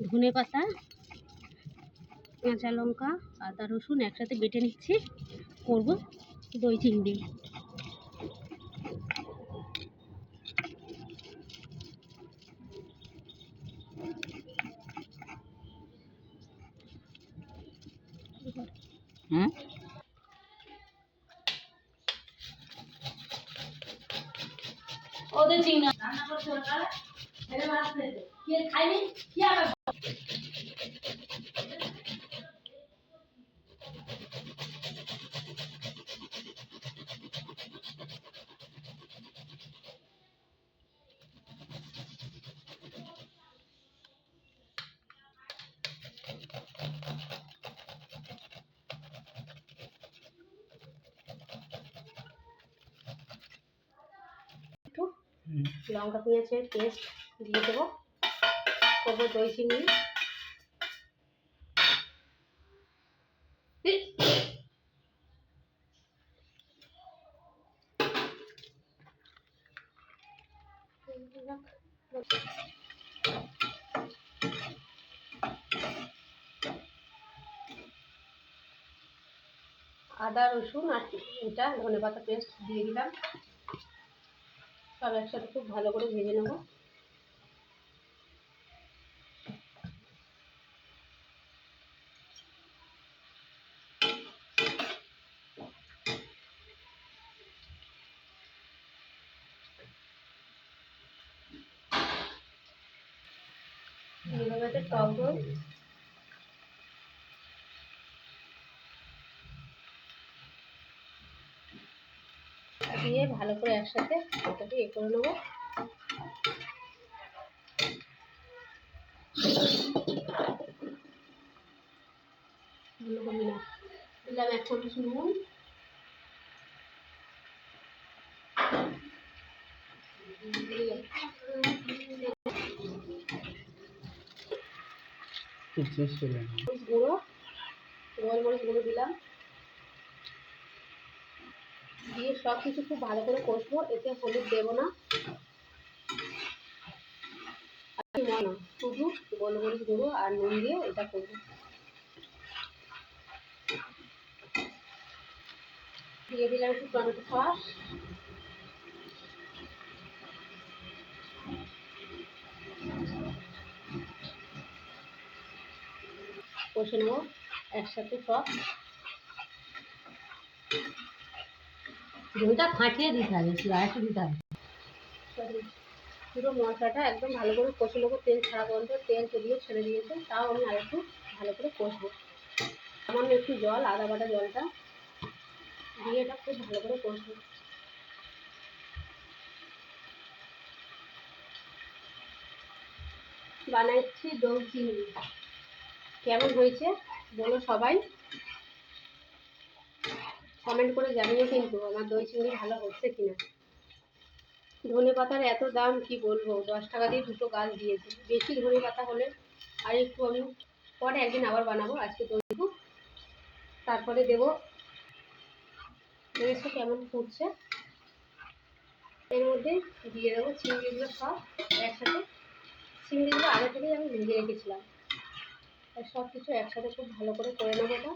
ধনে পাতা, কাঁচা লঙ্কা, আদা রসুন একসাথে বেটে নিচ্ছি, করব দই চিংড়ি। ওদের চিংড়ি রান্না করতে হবে, কে খাইনি কি আবার লঙ্কা পেঁয়াজের পেস্ট দিয়ে দেবো, করবো দই চিংড়ি। আদা রসুন আর এটা ধনে পাতা পেস্ট দিয়ে দিলাম, সব একসাথে খুব ভালো করে ভেজে নেব। এইভাবে টক দই দিয়ে ভালো করে একসাথে ওটাকে করে নেবো। দিলাম 1 চামচ নুন, গুঁড়ো গোলমরিচ গুঁড়ো দিলাম, দিয়ে সব কিছু খুব ভালো করে কষবো। এতে হলুদ দেবো না, শুধু গোলমরিচ গুঁড়ো আর নুন দিয়ে এটা করবো। দিয়ে দিলাম একটু টমেটো সস, কষে নেবো একসাথে সব। দইটা ফাটিয়ে দিতে হবে, একটু দিতে হবে। পুরো মশলাটা একদম ভালো করে কষে নেবো, তেল ছাড়া পর্যন্ত। তেল চড়িয়ে ছেড়ে দিয়েছে, তাও আমি আরেকটু ভালো করে কষবো। সামান্য একটু জল, আদা বাটা জলটা দিয়ে এটা খুব ভালো করে কষবো। বানাচ্ছি দই চিংড়ি, কেমন হয়েছে বলো সবাই, কমেন্ট করে জানিও কিন্তু আমার দই চিংড়ি ভালো হচ্ছে কিনা। ধনে পাতার এত দাম কি বলবো, 10 টাকা দিয়ে 2টো গাছ দিয়েছে। বেশি ধনে পাতা হলে আর একটু আমি পরে একদিন আবার বানাবো। আজকে দই দেবো, তারপরে দেবো। দেখেছো কেমন ফুটছে, এর মধ্যে দিয়ে দেবো চিংড়িগুলো সব একসাথে। চিংড়িগুলো আগে থেকেই আমি ভেজে রেখেছিলাম, সব কিছু একসাথে খুব ভালো করে নেবো এটা।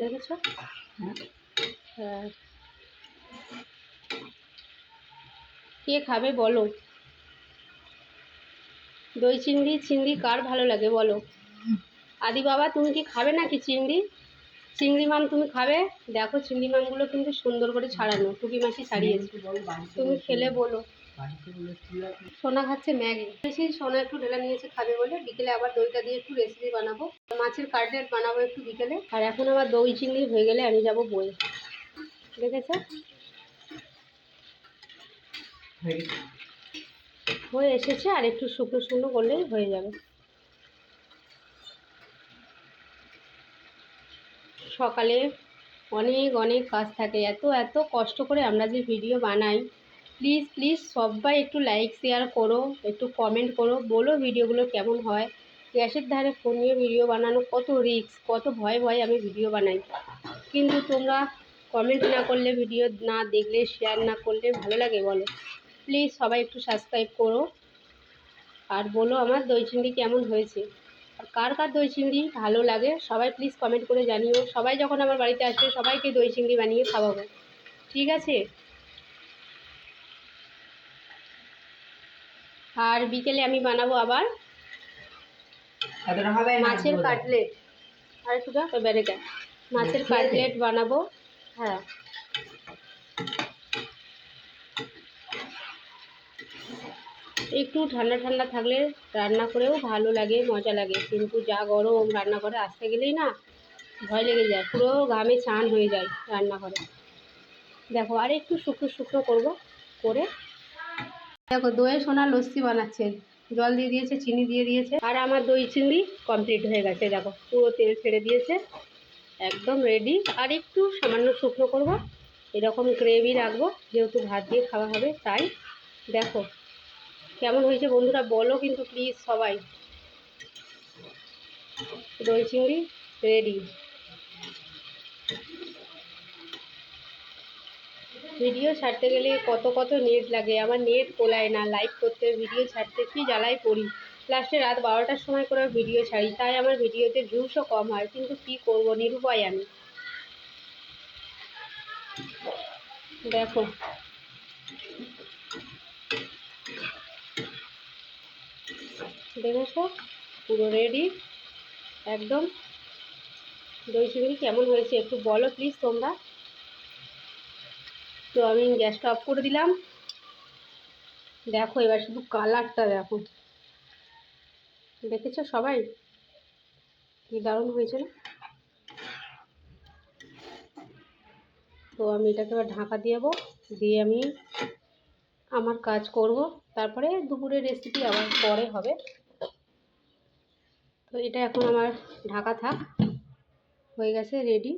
দেখেছো? হ্যাঁ, কে খাবে বলো? দই চিংড়ি কার ভালো লাগে বলো? আদি বাবা, তুমি কি খাবে নাকি চিংড়ি? চিংড়ি মাছ তুমি খাবে? দেখো চিংড়ি মাছগুলো কিন্তু সুন্দর করে ছাড়ানো, টুকি মাছি ছাড়িয়েছে, তুমি খেলে বলো। সোনা খাচ্ছে ম্যাগি, বেশি সোনা একটু ঢেলা নিয়েছে খাবে বলে। বিকেলে আবার দইটা দিয়ে একটু রেসিপি বানাবো, মাছের কাটলেট বানাবো একটু বিকেলে। আর এখন আবার দই চিংড়ি হয়ে গেলে আমি যাবো বয়ে। দেখেছো হয়ে এসেছে, আর একটু শুকনো শুকনো করলেই হয়ে যাবে। সকালে অনেক অনেক কাজ থাকে, এত এত কষ্ট করে আমরা যে ভিডিও বানাই। প্লিজ প্লিজ সবাই একটু লাইক শেয়ার করো, একটু কমেন্ট করো, বলো ভিডিওগুলো কেমন হয়। গ্যাসের ধারে ফোন নিয়ে ভিডিও বানানো কত রিস্ক, কত ভয়ে ভয়ে আমি ভিডিও বানাই, কিন্তু তোমরা কমেন্ট না করলে, ভিডিও না দেখলে, শেয়ার না করলে ভালো লাগে বলো? প্লিজ সবাই একটু সাবস্ক্রাইব করো আর বলো আমার দই চিংড়ি কেমন হয়েছে। আর কার কার দই চিংড়ি ভালো লাগে সবাই প্লিজ কমেন্ট করে জানিও। সবাই যখন আমার বাড়িতে আসবে সবাইকে দই চিংড়ি বানিয়ে খাওয়াবো, ঠিক আছে? আর বিকেলে আমি বানাবো আবার মাছের কাটলেট। আর একটু বেড়ে মাছের কাটলেট বানাবো। হ্যাঁ, একটু ঠান্ডা ঠান্ডা থাকলে রান্না করেও ভালো লাগে, মজা লাগে, কিন্তু যা গরম রান্না করে আসতে গেলেই না ভয় লেগে যায়, পুরো ঘামে চান হয়ে যায় রান্নাঘরে। দেখো আর একটু শুকনো শুকনো করবো করে। দেখো দইয়ে সোনা লস্যি বানাচ্ছে, জল দিয়ে দিয়েছে, চিনি দিয়ে দিয়েছে, আর আমার দই চিংড়ি কমপ্লিট হয়ে গেছে। দেখো পুরো তেল ছেড়ে দিয়েছে, একদম রেডি। আর একটু সামান্য শুকনো করবো, এরকম গ্রেভি রাখবো যেহেতু ভাত দিয়ে খাওয়া হবে তাই। দেখো কেমন হয়েছে বন্ধুরা বলো কিন্তু প্লিজ সবাই। দই চিংড়ি রেডি। ভিডিও ছাড়তে গেলে কত কত নেট লাগে, আমার নেট কোলায় না, লাইভ করতে ভিডিও ছাড়তে কি জ্বালায় পড়ি। লাস্টে রাত 12টার সময় করে ভিডিও ছাড়ি, তাই আমার ভিডিওতে ভিউসও কম হয়, কিন্তু কি করব, নিরুপায় আমি। দেখো দেখেছো পুরো রেডি একদম। দই চিংড়ি কেমন হয়েছে একটু বলো প্লিজ তোমরা। তো আমি গ্যাসটা অফ করে দিলাম। দেখো এবার শুধু কালারটা দেখো, দেখেছো সবাই কি দারুণ হয়েছে না? তো আমি এটাকে এবার ঢাকা দেবো, দিয়ে আমি আমার কাজ করব, তারপরে দুপুরের রেসিপি আবার পরে হবে। তো এটা এখন আমার ঢাকা থাক, হয়ে গেছে রেডি।